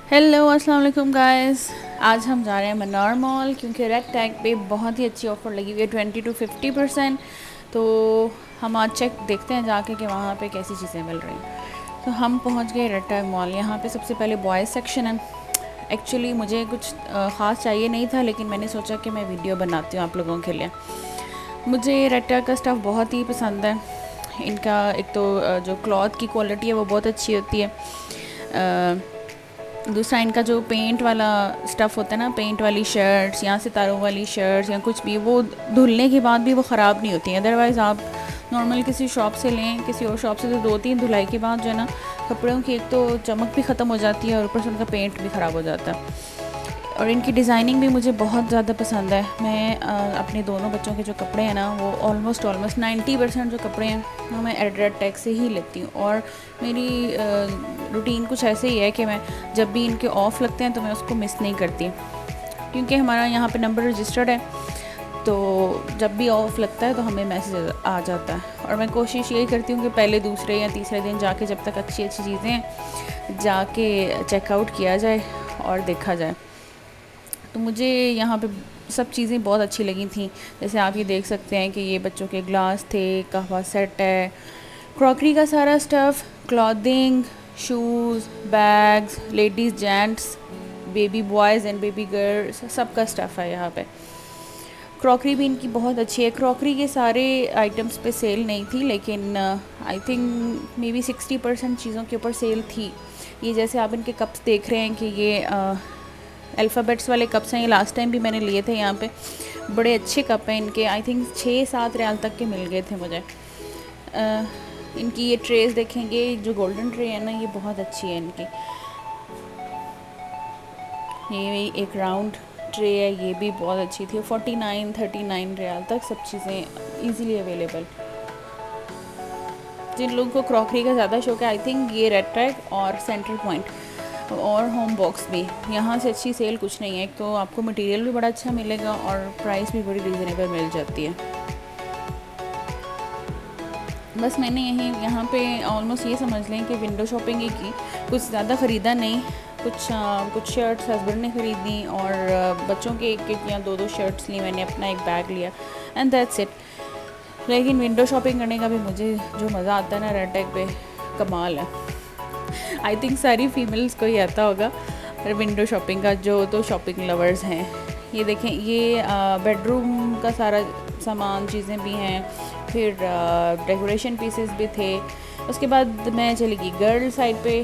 Hello अस्सलाम वालेकुम guys. आज हम जा रहे हैं मन्नार मॉल क्योंकि रेड टैग पे बहुत ही अच्छी ऑफ़र लगी हुई है 20 to 50%। तो हम आज चेक देखते हैं जाके कि वहाँ पे कैसी चीज़ें मिल रही हैं। तो हम पहुँच गए रेड टैग मॉल। यहाँ पे सबसे पहले बॉयज़ सेक्शन है। एक्चुअली मुझे कुछ ख़ास चाहिए नहीं था, लेकिन मैंने सोचा कि मैं वीडियो बनाती हूँ आप लोगों के लिए। मुझे रेड टैग का स्टफ़ बहुत ही पसंद है। इनका एक तो जो क्लॉथ की क्वालिटी है वो बहुत अच्छी होती है। दूसरा इनका जो पेंट वाला स्टफ़ होता है ना, पेंट वाली शर्ट्स या सितारों वाली शर्ट्स या कुछ भी, वो धुलने के बाद भी वो ख़राब नहीं होती हैं। अदरवाइज़ आप नॉर्मल किसी शॉप से लें, किसी और शॉप से, तो 2-3 धुलाई के बाद जो है ना, कपड़ों की एक तो चमक भी ख़त्म हो जाती है और ऊपर से उनका पेंट भी ख़राब हो जाता है। और इनकी डिज़ाइनिंग भी मुझे बहुत ज़्यादा पसंद है। मैं अपने दोनों बच्चों के जो कपड़े हैं ना, वो ऑलमोस्ट 90% जो कपड़े हैं वो मैं रेड टैग से ही लेती हूँ। और मेरी रूटीन कुछ ऐसे ही है कि मैं जब भी इनके ऑफ़ लगते हैं तो मैं उसको मिस नहीं करती, क्योंकि हमारा यहाँ पे नंबर रजिस्टर्ड है। तो जब भी ऑफ़ लगता है तो हमें मैसेज आ जाता है। और मैं कोशिश यही करती हूँ कि पहले दूसरे या तीसरे दिन जाके, जब तक अच्छी अच्छी चीज़ें हैं, जाके चेकआउट किया जाए और देखा जाए। तो मुझे यहाँ पे सब चीज़ें बहुत अच्छी लगी थी। जैसे आप ये देख सकते हैं कि ये बच्चों के ग्लास थे, कहवा सेट है, क्रॉकरी का सारा stuff, clothing, shoes, bags, ladies, gents, baby boys and baby girls, सब का स्टफ़ है यहाँ पे। क्रॉकरी भी इनकी बहुत अच्छी है। क्रॉकरी के सारे आइटम्स पे सेल नहीं थी, लेकिन आई थिंक मे बी 60% चीज़ों के ऊपर सेल थी। ये जैसे आप इनके कप्स देख रहे हैं कि ये अल्फ़ाबेट्स वाले कप्स हैं। ये लास्ट टाइम भी मैंने लिए थे यहाँ पे। बड़े अच्छे कप हैं इनके। आई थिंक 6-7 रियाल तक के मिल गए थे मुझे। इनकी ये ट्रेस देखेंगे, जो गोल्डन ट्रे है ना, ये बहुत अच्छी है इनकी। ये एक राउंड ट्रे है, ये भी बहुत अच्छी थी। 49-39 रियाल तक सब चीज़ें ईज़िली अवेलेबल। जिन लोगों को क्रॉकरी का ज़्यादा शौक है, आई थिंक ये रेड टैग और सेंट्रल पॉइंट और होम बॉक्स भी, यहाँ से अच्छी सेल कुछ नहीं है। एक तो आपको मटेरियल भी बड़ा अच्छा मिलेगा और प्राइस भी बड़ी रीज़नेबल मिल जाती है। बस मैंने यहाँ पे ऑलमोस्ट ये समझ लें कि विंडो शॉपिंग ही की, कुछ ज़्यादा ख़रीदा नहीं। कुछ शर्ट्स हस्बैंड ने ख़रीदी और बच्चों के एक या दो शर्ट्स ली मैंने, अपना एक बैग लिया, एंड दैट्स इट। लेकिन विंडो शॉपिंग करने का भी मुझे जो मज़ा आता है ना रेड टैग पे, कमाल है। आई थिंक सारी फीमेल्स को ही आता होगा विंडो शॉपिंग का, जो तो शॉपिंग लवर्स हैं। ये देखें, ये बेडरूम का सारा सामान चीज़ें भी हैं, फिर डेकोरेशन पीसेस भी थे। उसके बाद मैं चली गई गर्ल साइड पे।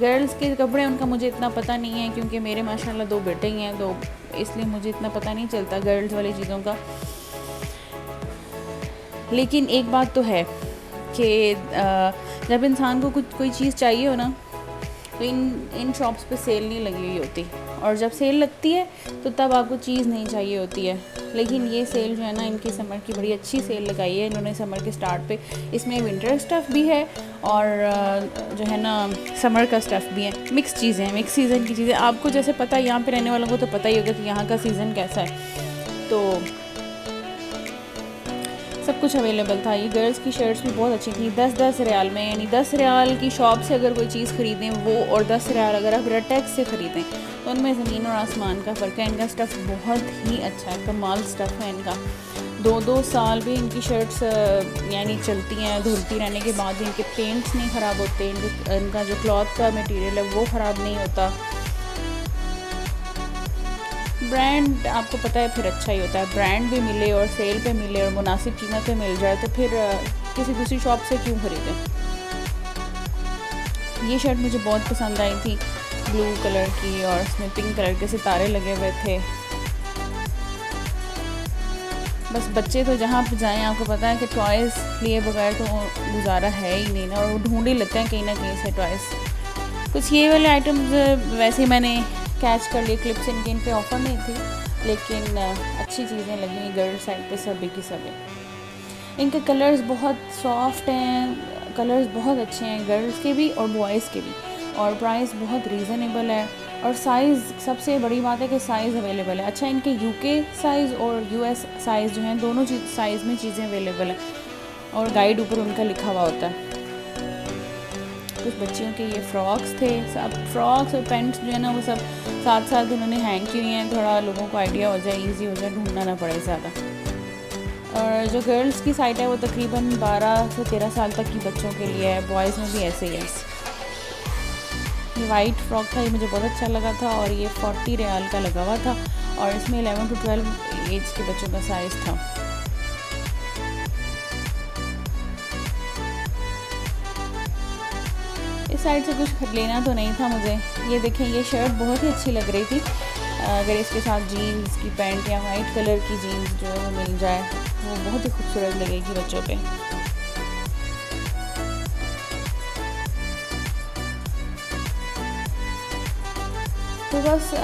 गर्ल्स के कपड़े उनका मुझे इतना पता नहीं है, क्योंकि मेरे माशाल्लाह 2 बेटे ही हैं, तो इसलिए मुझे इतना पता नहीं चलता गर्ल्स वाली चीज़ों का। लेकिन एक बात तो है कि जब इंसान को कोई चीज़ चाहिए हो ना, तो इन शॉप्स पे सेल नहीं लगी हुई होती, और जब सेल लगती है तो तब आपको चीज़ नहीं चाहिए होती है। लेकिन ये सेल जो है ना, इनकी समर की बड़ी अच्छी सेल लगाई है इन्होंने समर के स्टार्ट पे। इसमें विंटर स्टफ़ भी है और जो है ना, समर का स्टफ़ भी है। मिक्स चीज़ें हैं, मिक्स सीज़न की चीज़ें। आपको जैसे पता है, यहाँ पे रहने वालों को तो पता ही होगा कि यहाँ का सीज़न कैसा है, तो सब कुछ अवेलेबल था। ये गर्ल्स की शर्ट्स भी बहुत अच्छी थी, 10-10 रियाल में। यानी 10 रियाल की शॉप से अगर कोई चीज़ ख़रीदें वो, और 10 रियाल अगर आप रेड टैग से ख़रीदें, तो उनमें ज़मीन और आसमान का फ़र्क है। इनका स्टफ़ बहुत ही अच्छा है, कमाल स्टफ़ है इनका। 2-2 साल भी इनकी शर्ट्स यानी चलती हैं, धुलती रहने के बाद भी इनके पेंट्स नहीं ख़राब होते। इनका जो क्लॉथ का मटेरियल है वो ख़राब नहीं होता। ब्रांड आपको पता है फिर अच्छा ही होता है। ब्रांड भी मिले और सेल पे मिले और मुनासिब कीमत पे मिल जाए, तो फिर किसी दूसरी शॉप से क्यों ख़रीदें। ये शर्ट मुझे बहुत पसंद आई थी, ब्लू कलर की, और इसमें पिंक कलर के सितारे लगे हुए थे। बस बच्चे तो जहाँ पर जाएँ, आपको पता है कि टॉयज़ लिए बगैर तो गुजारा है ही नहीं ना, और वो ढूंढ ही लेते हैं कहीं ना कहीं से टॉयज़। कुछ ये वाले आइटम्स वैसे मैंने कैच कर लिए, क्लिप्स इनके इन पे ऑफ़र नहीं थी, लेकिन अच्छी चीज़ें लगी गर्ल साइड पे सभी की सभी। इनके कलर्स बहुत सॉफ्ट हैं, कलर्स बहुत अच्छे हैं, गर्ल्स के भी और बॉयज़ के भी, और प्राइस बहुत रीज़नेबल है। और साइज़, सबसे बड़ी बात है कि साइज़ अवेलेबल है। अच्छा, इनके यूके साइज़ और यूएस साइज़ जो हैं, दोनों साइज़ में चीज़ें अवेलेबल हैं, और गाइड ऊपर उनका लिखा हुआ होता है। कुछ बच्चियों के ये फ्रॉक्स थे, सब फ्रॉक्स और पैंट्स जो है ना वो सब साथ साथ उन्होंने हैंग की हुई हैं, थोड़ा लोगों को आइडिया हो जाए, ईजी हो जाए, ढूंढना ना पड़े ज़्यादा। और जो गर्ल्स की साइट है वो तकरीबन 12 से 13 साल तक की बच्चों के लिए है, बॉयज़ में भी ऐसे ही है। ये वाइट फ्रॉक था, ये मुझे बहुत अच्छा लगा था और ये 40 रियाल का लगा हुआ था और इसमें 11 to 12 एज के बच्चों का साइज़ था। इस साइड से कुछ लेना तो नहीं था मुझे। ये देखें, ये शर्ट बहुत ही अच्छी लग रही थी, अगर इसके साथ जीन्स की पैंट या वाइट कलर की जीन्स जो है वो मिल जाए वो बहुत ही खूबसूरत लगेगी बच्चों पे। तो बस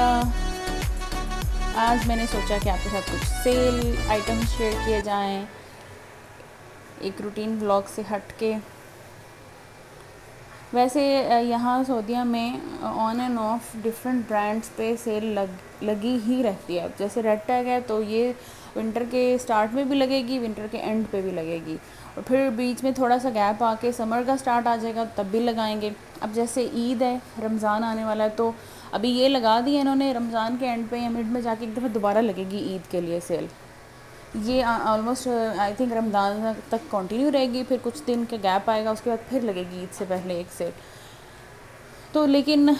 आज मैंने सोचा कि आपके साथ कुछ सेल आइटम्स शेयर किए जाएं, एक रूटीन ब्लॉग से हट के। वैसे यहाँ सऊदीया में on end of different brands पे सेल लगी ही रहती है। जैसे रेड टैग है तो ये विंटर के स्टार्ट में भी लगेगी, विंटर के एंड पे भी लगेगी, और फिर बीच में थोड़ा सा गैप आके समर का स्टार्ट आ जाएगा तब भी लगाएंगे। अब जैसे ईद है, रमज़ान आने वाला है, तो अभी ये लगा दी है इन्होंने, रमज़ान के एंड पे या मिड में जाके एक दफ़ा दोबारा लगेगी ईद के लिए सेल। ये ऑलमोस्ट आई थिंक रमज़ान तक कंटिन्यू रहेगी, फिर कुछ दिन का गैप आएगा, उसके बाद फिर लगेगी ईद से पहले एक सेल। तो लेकिन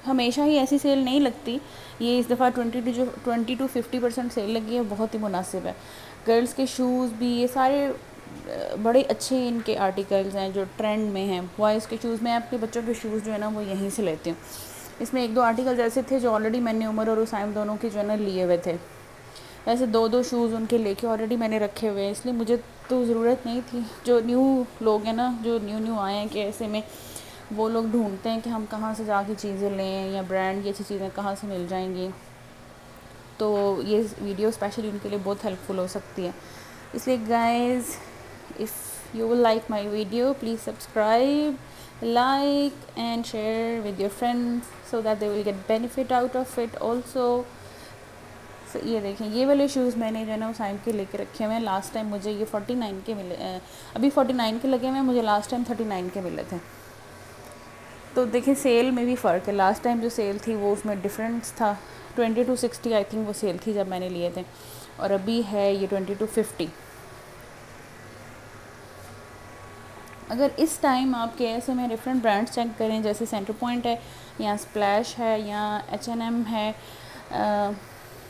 हमेशा ही ऐसी सेल नहीं लगती, ये इस दफ़ा 20 to 50% सेल लगी है, बहुत ही मुनासिब है। गर्ल्स के शूज़ भी, ये सारे बड़े अच्छे इनके आर्टिकल्स हैं जो ट्रेंड में हैं। बॉयज़ के शूज़, मैं अपने बच्चों के शूज़ जो है ना वो यहीं से लेती हूँ। इसमें एक दो आर्टिकल्स ऐसे थे जो ऑलरेडी मैंने उमर और उसाइम दोनों के जो है ना लिए हुए थे। ऐसे दो शूज़ उनके लेके ऑलरेडी मैंने रखे हुए हैं, इसलिए मुझे तो ज़रूरत नहीं थी। जो न्यू लोग हैं ना, जो न्यू आए हैं कि ऐसे में वो लोग ढूंढते हैं कि हम कहाँ से जाके चीज़ें लें या ब्रांड की अच्छी चीज़ें कहाँ से मिल जाएंगी, तो ये वीडियो स्पेशली उनके लिए बहुत हेल्पफुल हो सकती है। इसलिए guys, if you will like my video, please subscribe, like and share with your friends so that they will get benefit out of it also. ये देखें, ये वाले शूज़ मैंने जो है ना उसाइम के लेके रखे हुए हैं। लास्ट टाइम मुझे ये 49 के मिले, अभी 49 के लगे हुए हैं, मुझे लास्ट टाइम 39 के मिले थे। तो देखें, सेल में भी फ़र्क है। लास्ट टाइम जो सेल थी वो उसमें डिफरेंस था, 20 to 60 आई थिंक वो सेल थी जब मैंने लिए थे, और अभी है ये 20 to 50। अगर इस टाइम आप KSA में डिफरेंट ब्रांड्स चेक करें, जैसे सेंटर पॉइंट है या स्प्लैश है या H&M है,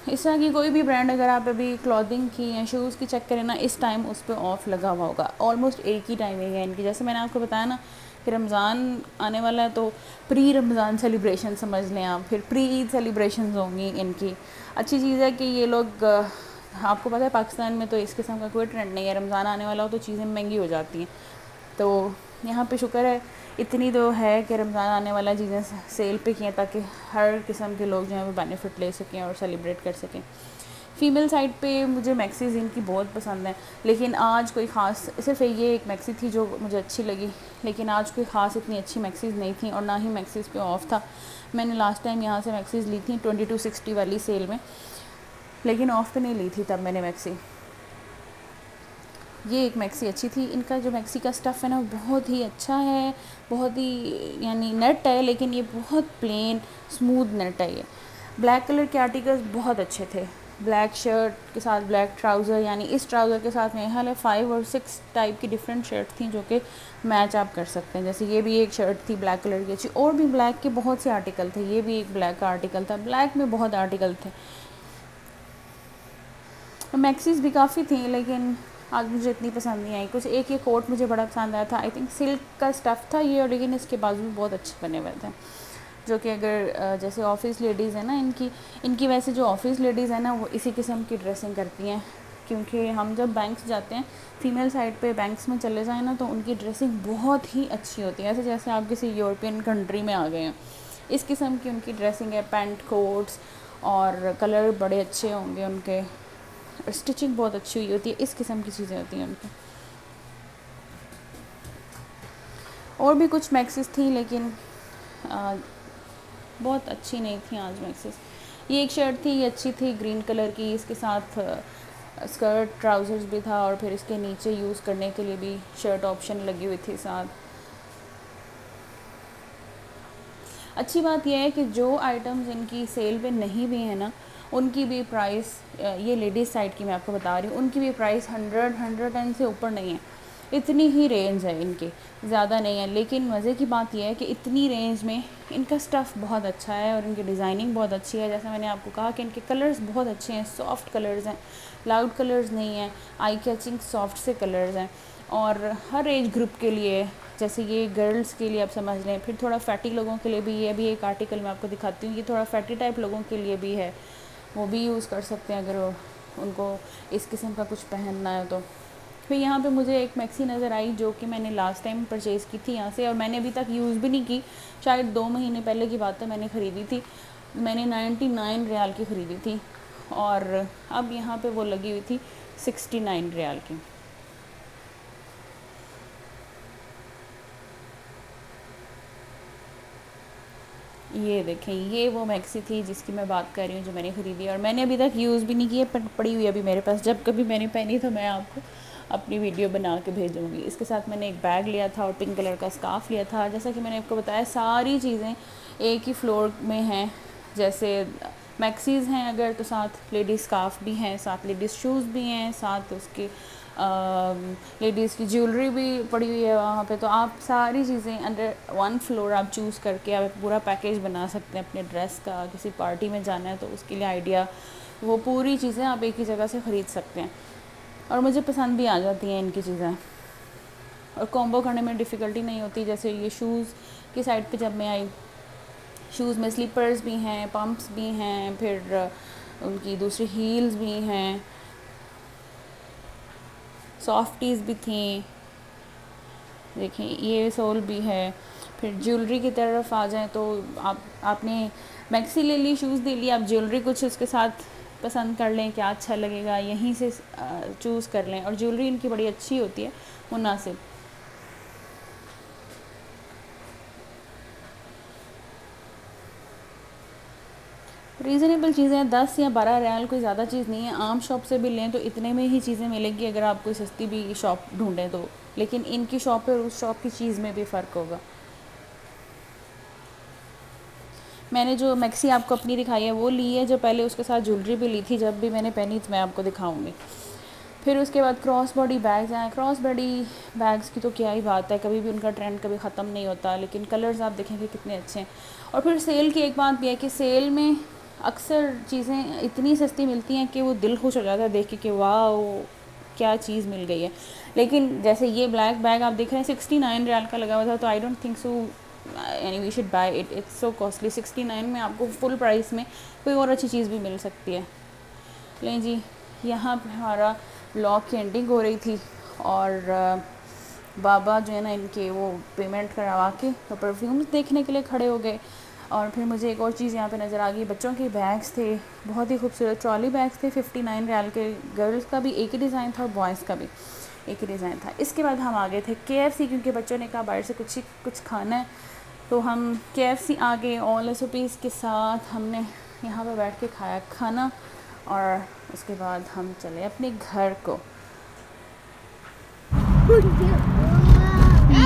इस तरह की कोई भी ब्रांड अगर आप अभी क्लॉथिंग की या शूज़ की चेक करें ना, इस टाइम उस पर ऑफ़ लगा हुआ होगा। ऑलमोस्ट एक ही टाइमिंग है इनकी। जैसे मैंने आपको बताया ना कि रमज़ान आने वाला है, तो प्री रमज़ान सेलिब्रेशन समझ लें आप, फिर प्री ईद सेलिब्रेशंस होंगी इनकी। अच्छी चीज़ है कि ये लोग, आपको पता है पाकिस्तान में तो इस किस्म का कोई ट्रेंड नहीं है, रमज़ान आने वाला हो तो चीज़ें महंगी हो जाती हैं। तो यहाँ पे शुक्र है इतनी तो है कि रमज़ान आने वाला चीज़ें सेल पे की हैं ताकि हर किस्म के लोग जो हैं वो बेनिफिट ले सकें और सेलिब्रेट कर सकें। फ़ीमेल साइड पे मुझे मैक्सीज़ इनकी बहुत पसंद है, लेकिन आज कोई ख़ास, सिर्फ ये एक मैक्सी थी जो मुझे अच्छी लगी, लेकिन आज कोई ख़ास इतनी अच्छी मैक्सीज़ नहीं थी और ना ही मैक्सीज़ पे ऑफ था। मैंने लास्ट टाइम यहाँ से मैक्सीज़ ली थी 20 to 60 वाली सेल में, लेकिन ऑफ पे नहीं ली थी तब मैंने मैक्सी। ये एक मैक्सी अच्छी थी। इनका जो मैक्सी का स्टफ़ है ना बहुत ही अच्छा है, बहुत ही यानी नेट है, लेकिन ये बहुत प्लेन स्मूथ नेट है। ये ब्लैक कलर के आर्टिकल्स बहुत अच्छे थे, ब्लैक शर्ट के साथ ब्लैक ट्राउज़र, यानी इस ट्राउज़र के साथ मेरे ख्याल है 5 और 6 टाइप की डिफरेंट शर्ट थी जो कि मैच आप कर सकते हैं। जैसे ये भी एक शर्ट थी ब्लैक कलर की अच्छी, और भी ब्लैक के बहुत से आर्टिकल थे। ये भी एक ब्लैक का आर्टिकल था, ब्लैक में बहुत आर्टिकल थे। मैक्सीज भी काफ़ी थी, लेकिन आज मुझे इतनी पसंद नहीं आई। कुछ एक ये कोट मुझे बड़ा पसंद आया था, आई थिंक सिल्क का स्टफ़ था ये, और लेकिन इसके बाजू भी बहुत अच्छे बने हुए थे, जो कि अगर जैसे ऑफ़िस लेडीज़ है ना, इनकी वैसे जो ऑफ़िस लेडीज़ है ना वो इसी किस्म की ड्रेसिंग करती हैं, क्योंकि हम जब बैंक्स जाते हैं, फ़ीमेल साइड पे बैंक्स में चले जाएँ ना, तो उनकी ड्रेसिंग बहुत ही अच्छी होती है, ऐसे जैसे आप किसी यूरोपियन कंट्री में आ गए हैं। इस किस्म की उनकी ड्रेसिंग है, पैंट कोट्स, और कलर बड़े अच्छे होंगे उनके, स्टिचिंग बहुत अच्छी हुई होती है। इस किस्म की चीज़ें होती हैं उनकी। और भी कुछ मैक्सीज थी, लेकिन बहुत अच्छी नहीं थी आज मैक्सीज। ये एक शर्ट थी, ये अच्छी थी, ग्रीन कलर की, इसके साथ स्कर्ट ट्राउज़र्स भी था, और फिर इसके नीचे यूज़ करने के लिए भी शर्ट ऑप्शन लगी हुई थी साथ। अच्छी बात यह है कि जो आइटम्स इनकी सेल पे नहीं भी है ना, उनकी भी प्राइस, ये लेडीज़ साइड की मैं आपको बता रही हूँ, उनकी भी प्राइस 110 से ऊपर नहीं है, इतनी ही रेंज है इनकी, ज़्यादा नहीं है। लेकिन मज़े की बात यह है कि इतनी रेंज में इनका स्टफ़ बहुत अच्छा है और इनकी डिज़ाइनिंग बहुत अच्छी है। जैसा मैंने आपको कहा कि इनके कलर्स बहुत अच्छे हैं, सॉफ्ट कलर्स हैं, लाउड कलर्स नहीं हैं, आई कैचिंग सॉफ्ट से कलर्स हैं और हर एज ग्रुप के लिए, जैसे ये गर्ल्स के लिए आप समझ लें, फिर थोड़ा फैटी लोगों के लिए भी, ये भी एक आर्टिकल मैं आपको दिखाती हूँ, ये थोड़ा फैटी टाइप लोगों के लिए भी है, वो भी यूज़ कर सकते हैं अगर उनको इस किस्म का कुछ पहनना है तो। फिर यहाँ पे मुझे एक मैक्सी नज़र आई जो कि मैंने लास्ट टाइम परचेज़ की थी यहाँ से, और मैंने अभी तक यूज़ भी नहीं की, शायद 2 महीने पहले की बात है, मैंने ख़रीदी थी, मैंने 99 रियाल की ख़रीदी थी और अब यहाँ पे वो लगी हुई थी 69 रियाल की। ये देखें, ये वो मैक्सी थी जिसकी मैं बात कर रही हूँ, जो मैंने ख़रीदी और मैंने अभी तक यूज़ भी नहीं की है, पड़ी हुई है अभी मेरे पास। जब कभी मैंने पहनी तो मैं आपको अपनी वीडियो बना के भेजूँगी। इसके साथ मैंने एक बैग लिया था और पिंक कलर का स्कार्फ लिया था। जैसा कि मैंने आपको बताया, सारी चीज़ें एक ही फ्लोर में हैं, जैसे मैक्सीज़ हैं अगर, तो साथ लेडीज़ स्कार्फ भी हैं, साथ लेडीज़ शूज़ भी हैं, साथ उसके लेडीज़ की ज्वेलरी भी पड़ी हुई है वहाँ पे। तो आप सारी चीज़ें अंडर वन फ्लोर आप चूज़ करके आप पूरा पैकेज बना सकते हैं अपने ड्रेस का। किसी पार्टी में जाना है तो उसके लिए आइडिया, वो पूरी चीज़ें आप एक ही जगह से ख़रीद सकते हैं और मुझे पसंद भी आ जाती हैं इनकी चीज़ें और कॉम्बो करने में डिफ़िकल्टी नहीं होती। जैसे ये शूज़ की साइड पे जब मैं आई, शूज़ में स्लीपर्स भी हैं, पम्प्स भी हैं, फिर उनकी दूसरी हील्स भी हैं, सॉफ्टीज़ भी थी, देखें ये सोल भी है। फिर ज्वेलरी की तरफ आ जाएं तो आपने मैक्सी ले ली, शूज़ ले ली, आप ज्वेलरी कुछ उसके साथ पसंद कर लें, क्या अच्छा लगेगा यहीं से चूज़ कर लें। और ज्वेलरी इनकी बड़ी अच्छी होती है, मुनासिब। रीज़नेबल चीज़ें हैं, 10 या 12 रियाल कोई ज़्यादा चीज़ नहीं है। आम शॉप से भी लें तो इतने में ही चीज़ें मिलेंगी अगर आप कोई सस्ती भी शॉप ढूंढें तो, लेकिन इनकी शॉप और उस शॉप की चीज़ में भी फ़र्क होगा। मैंने जो मैक्सी आपको अपनी दिखाई है वो ली है, जो पहले उसके साथ ज्वेलरी भी ली थी, जब भी मैंने पहनी तो मैं आपको दिखाऊंगी। फिर उसके बाद क्रॉस बॉडी बैग्स हैं। क्रॉस बॉडी बैग्स की तो क्या ही बात है, कभी भी उनका ट्रेंड कभी ख़त्म नहीं होता, लेकिन कलर्स आप देखेंगे कितने अच्छे हैं। और फिर सेल की एक बात भी है कि सेल में अक्सर चीज़ें इतनी सस्ती मिलती हैं कि वो दिल खुश हो जाता है देख के कि वाह क्या चीज़ मिल गई है। लेकिन जैसे ये ब्लैक बैग आप देख रहे हैं 69 रियाल का लगा हुआ था, तो आई डोंट थिंक सो यानी we should buy it, it's so costly. 69 में आपको फुल प्राइस में कोई और अच्छी चीज़ भी मिल सकती है। लें जी, यहाँ पे हमारा ब्लॉग की एंडिंग हो रही थी और बाबा जो है ना इनके वो पेमेंट करवा के तो परफ्यूम्स देखने के लिए खड़े हो गए। और फिर मुझे एक और चीज़ यहाँ पे नज़र आ गई, बच्चों के बैग्स थे, बहुत ही खूबसूरत ट्रॉली बैग्स थे 59 रियाल के। गर्ल्स का भी एक ही डिज़ाइन था और बॉयज़ का भी एक ही डिज़ाइन था। इसके बाद हम आ गए थे KFC, क्योंकि बच्चों ने कहा बाहर से कुछ खाना है, तो हम KFC आ गए ऑल रेसिपीज़ के साथ। हमने यहाँ पर बैठ के खाया खाना और उसके बाद हम चले अपने घर को।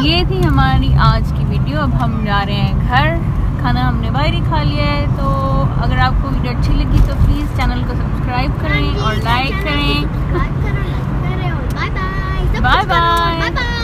ये थी हमारी आज की वीडियो। अब हम जा रहे हैं घर, खाना हमने बाहर ही खा लिया है। तो अगर आपको वीडियो अच्छी लगी तो प्लीज़ चैनल को सब्सक्राइब करें और लाइक करें। Bye bye.